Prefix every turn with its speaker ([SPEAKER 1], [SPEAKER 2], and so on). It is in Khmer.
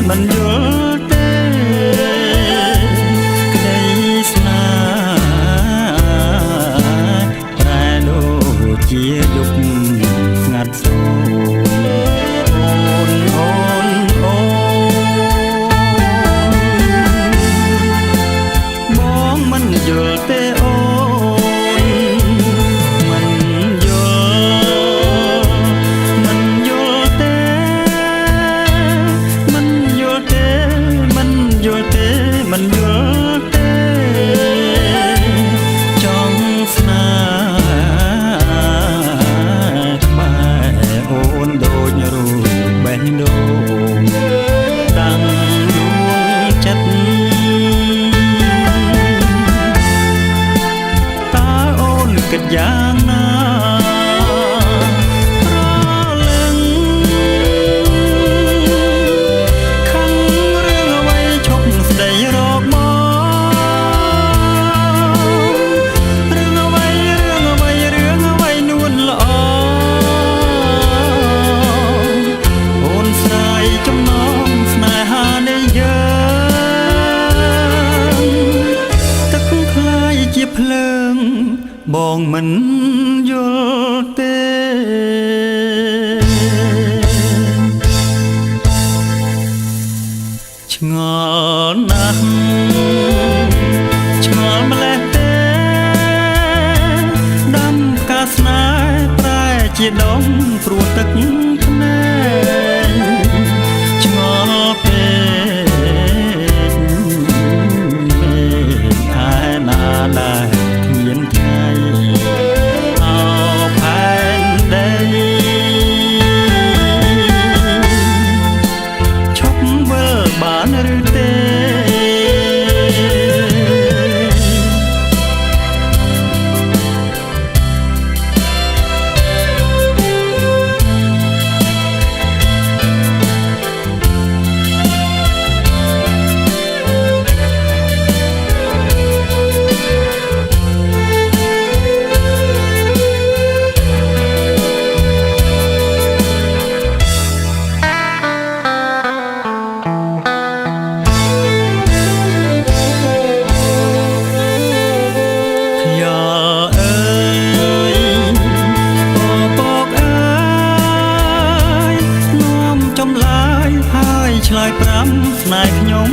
[SPEAKER 1] មិនយល់ទេក្តីស្នេហ៍ប្រែដូចជាយប់ស្ងាត់សូន្យអូនបងមិនយល់ទេអូនមិនយល់មិនយល់ទេមិនយល់ទេមិនយល់ទេមិនយល់ទេចង់ស្នេហ៍ក្បែរអូនដូចរូបបេះដូងដាំងដួងចិត្តតើអូនគិតយ៉ាងណារលឹងខឹងរឿងអ្វីឈប់ស្ដីរកមករឿងអ្វីនួនល្អអូនស្រាយចំណងស្នេហានៃយើងទឹកខ្លាយជាភ្លើងបងមិនយល់ទេឆ្ងល់ណាស់ឆ្ងល់ម្លេះទេដាំផ្កាស្នេហ៍ប្រែជាដងព្រោះទឹកភ្នែកឆ្ងល់ពេកមេឃឯណាដែរគ្មានថ្ងៃអោផែនដីឈប់វិលបានឬទេ ឆ្លើយ5ស្នេហ៍ខ្ញុំ